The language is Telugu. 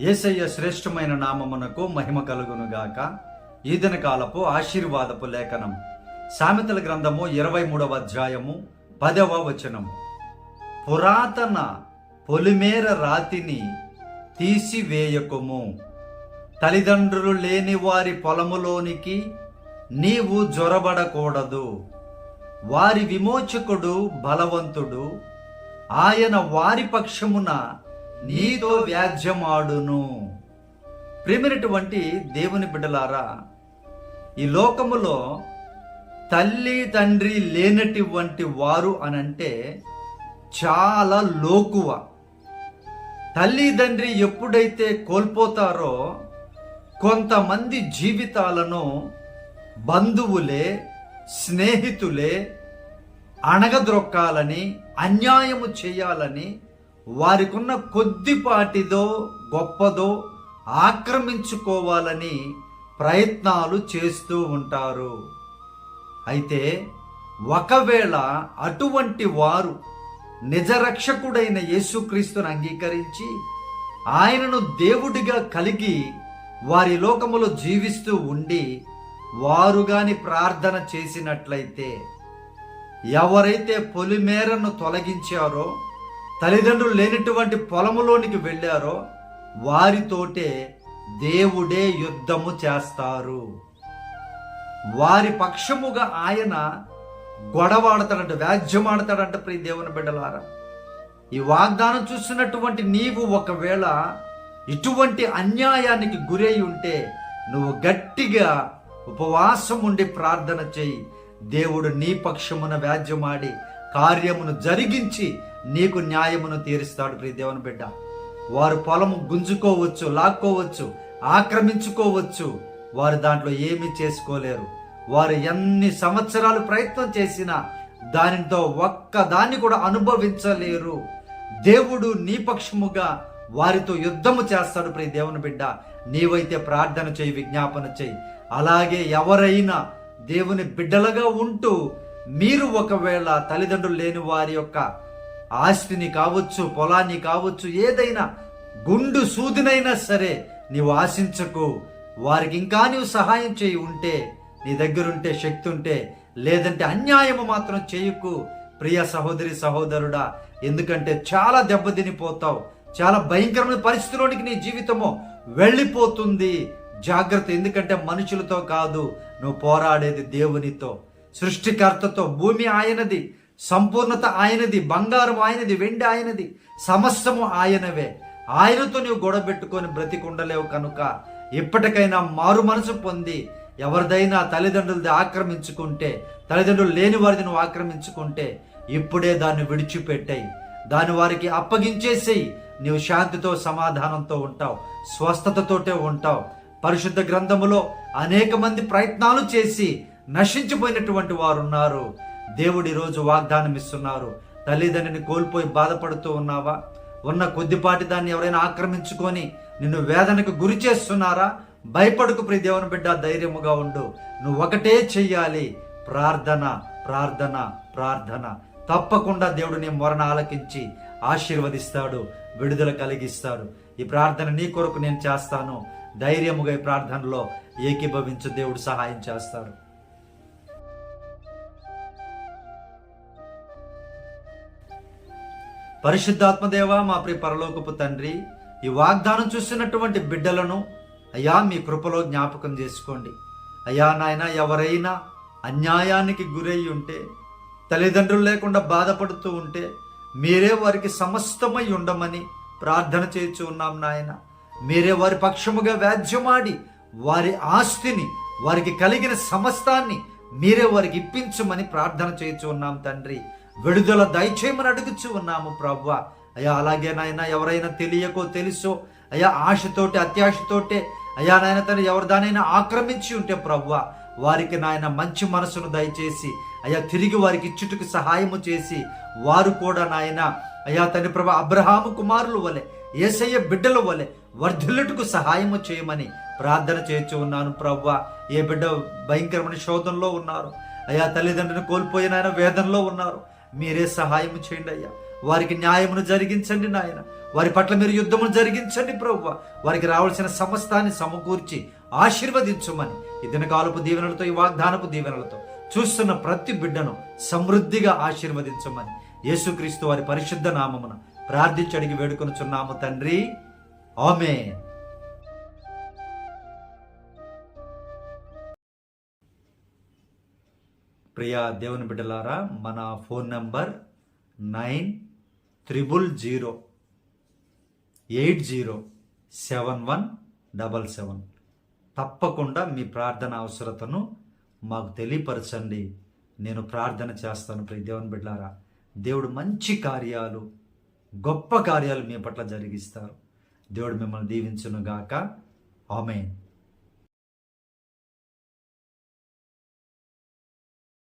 యేసయ్య శ్రేష్టమైన నామమునకు మహిమ కలుగునుగాక. ఈ దినకాలపు ఆశీర్వాదపు లేఖనం సామెతల గ్రంథము 23వ అధ్యాయము 10వ వచనము. పురాతన పొలిమేర రాతిని తీసివేయకుము, తల్లిదండ్రులు లేని వారి పొలములోనికి నీవు జొరబడకూడదు. వారి విమోచకుడు బలవంతుడు, ఆయన వారి పక్షమున నీతో వ్యాజ్యమాడును. ప్రేమైనటువంటి దేవుని బిడ్డలారా, ఈ లోకములో తల్లి తండ్రి లేనటువంటి వారు అనంటే చాలా లోకువ. తల్లి తండ్రి ఎప్పుడైతే కోల్పోతారో కొంతమంది జీవితాలను బంధువులే, స్నేహితులే అణగద్రొక్కాలని, అన్యాయము చేయాలని, వారికున్న కొద్దిపాటిదో గొప్పదో ఆక్రమించుకోవాలని ప్రయత్నాలు చేస్తూ ఉంటారు. అయితే ఒకవేళ అటువంటి వారు నిజరక్షకుడైన యేసుక్రీస్తును అంగీకరించి ఆయనను దేవుడిగా కలిగి వారి లోకములో జీవిస్తూ ఉండి వారు గాని ప్రార్థన చేసినట్లయితే, ఎవరైతే పొలిమేరను తొలగించారో, తల్లిదండ్రులు లేనటువంటి పొలములోనికి వెళ్ళారో వారితోటే దేవుడే యుద్ధము చేస్తారు. వారి పక్షముగా ఆయన గొడవాడతాడంట, వ్యాజ్యమాడతాడంట. ప్రియ దేవుని బిడ్డలారా, ఈ వాగ్దానం చూస్తున్నటువంటి నీవు ఒకవేళ ఇటువంటి అన్యాయానికి గురై ఉంటే నువ్వు గట్టిగా ఉపవాసం ఉండి ప్రార్థన చేయి. దేవుడు నీ పక్షమున వ్యాజ్యమాడి కార్యమును జరిగించి నీకు న్యాయమును తీరుస్తాడు. ప్రియ దేవుని బిడ్డ, వారు పొలము గుంజుకోవచ్చు, లాక్కోవచ్చు, ఆక్రమించుకోవచ్చు, వారు దాంట్లో ఏమీ చేసుకోలేరు. వారు ఎన్ని సంవత్సరాలు ప్రయత్నం చేసినా దానితో ఒక్కదాన్ని కూడా అనుభవించలేరు. దేవుడు నీ పక్షముగా వారితో యుద్ధము చేస్తాడు. ప్రియ దేవుని బిడ్డ, నీవైతే ప్రార్థన చేయి, విజ్ఞాపన చేయి. అలాగే ఎవరైనా దేవుని బిడ్డలుగా ఉంటూ మీరు ఒకవేళ తల్లిదండ్రులు లేని వారి యొక్క ఆస్తిని కావచ్చు, పొలాన్ని కావచ్చు, ఏదైనా గుండు సూదినైనా సరే నీవు ఆశించకు. వారికి ఇంకా నీవు సహాయం చేయి ఉంటే, నీ దగ్గరుంటే, శక్తి ఉంటే, లేదంటే అన్యాయము మాత్రం చేయకు ప్రియ సహోదరి సహోదరుడా. ఎందుకంటే చాలా దెబ్బతినిపోతావు, చాలా భయంకరమైన పరిస్థితిలోనికి నీ జీవితము వెళ్ళిపోతుంది. జాగ్రత్త. ఎందుకంటే మనుషులతో కాదు, నువ్వు పోరాడేది దేవునితో, సృష్టికర్తతో. భూమి ఆయనది, సంపూర్ణత ఆయనది, బంగారం ఆయనది, వెండి ఆయనది, సమస్తము ఆయనవే. ఆయనతో నీవు గొడవ పెట్టుకొని బ్రతికుండలేవు. కనుక ఇప్పటికైనా మారు మనసు పొంది ఎవరిదైనా తల్లిదండ్రులది ఆక్రమించుకుంటే, తల్లిదండ్రులు లేని వారిది నువ్వు ఆక్రమించుకుంటే ఇప్పుడే దాన్ని విడిచిపెట్టాయి, దాన్ని వారికి అప్పగించేసేయి. నీవు శాంతితో, సమాధానంతో ఉంటావు, స్వస్థతతోటే ఉంటావు. పరిశుద్ధ గ్రంథములో అనేక మంది ప్రయత్నాలు చేసి నశించిపోయినటువంటి వారు ఉన్నారు. దేవుడు ఈరోజు వాగ్దానం ఇస్తున్నారు. తల్లిదండ్రిని కోల్పోయి బాధపడుతూ ఉన్నావా? ఉన్న కొద్దిపాటి దాన్ని ఎవరైనా ఆక్రమించుకొని నిన్ను వేదనకు గురి చేస్తున్నారా? భయపడుకు ప్రియ దేవుని బిడ్డ, ధైర్యముగా ఉండు. నువ్వు ఒకటే చెయ్యాలి, ప్రార్థన, ప్రార్థన, ప్రార్థన. తప్పకుండా దేవుడు నీ మొరను ఆలకించి ఆశీర్వదిస్తాడు, విడుదల కలిగిస్తాడు. ఈ ప్రార్థన నీ కొరకు నేను చేస్తాను. ధైర్యముగా ఈ ప్రార్థనలో ఏకీభవించు, దేవుడు సహాయం చేస్తాడు. పరిశుద్ధాత్మదేవ, మా ప్రియ పరలోకపు తండ్రి, ఈ వాగ్దానం చూస్తున్నటువంటి బిడ్డలను అయ్యా మీ కృపలో జ్ఞాపకం చేసుకోండి. అయ్యా నాయన, ఎవరైనా అన్యాయానికి గురై ఉంటే, తల్లిదండ్రులు లేకుండా బాధపడుతూ ఉంటే మీరే వారికి సమస్తమై ఉండమని ప్రార్థన చేయించు ఉన్నాం నాయన. మీరే వారి పక్షముగా వ్యాజ్యమాడి వారి ఆస్తిని, వారికి కలిగిన సమస్తాన్ని మీరే వారికి ఇప్పించమని ప్రార్థన చేయించు ఉన్నాం తండ్రి. విడుదల దయచేయమని అడుగుచు ఉన్నాము ప్రభువా. అయ్యా అలాగే నాయన, ఎవరైనా తెలియకో తెలుసో అయ్యా ఆశతోటి, అత్యాశతోటే అయ్యా నాయన తను ఎవరిదానైనా ఆక్రమించి ఉంటే ప్రభువా, వారికి నాయన మంచి మనసును దయచేసి అయ్యా తిరిగి వారికి ఇచ్చుటకు సహాయము చేసి, వారు కూడా నాయన అయ్యా తండ్రి ప్రభు అబ్రహాము కుమారుల వలె, యేసయ్య బిడ్డల వలె వర్ధిల్లుటకు సహాయము చేయమని ప్రార్థన చేయించు ఉన్నాను ప్రభువా. ఏ బిడ్డ భయంకరమైన శోధనలో ఉన్నారు అయ్యా, తల్లిదండ్రులను కోల్పోయిన వేదనలో ఉన్నారు, మీరే సహాయం చేయండి అయ్యా. వారికి న్యాయమును జరిగించండి నాయన. వారి పట్ల మీరు యుద్ధమును జరిగించండి ప్రభువా. వారికి రావాల్సిన సమస్తాన్ని సమకూర్చి ఆశీర్వదించుమని ఈ దినకాలపు దీవెనలతో, ఈ వాగ్దానపు దీవెనలతో చూస్తున్న ప్రతి బిడ్డను సమృద్ధిగా ఆశీర్వదించమని యేసుక్రీస్తు వారి పరిశుద్ధ నామమున ప్రార్థించి అడిగి వేడుకొనుచున్నాము తండ్రి. ఆమేన్. ప్రియా దేవుని బిడ్డలారా, మన ఫోన్ నంబర్ 9000807177. తప్పకుండా మీ ప్రార్థన అవసరతను మాకు తెలియపరచండి. నేను ప్రార్థన చేస్తాను. ప్రియ దేవుని బిడ్డలారా, దేవుడు మంచి కార్యాలు, గొప్ప కార్యాలు మీ పట్ల జరిగిస్తారు. దేవుడు మిమ్మల్ని దీవించును గాక. ఆమేన్.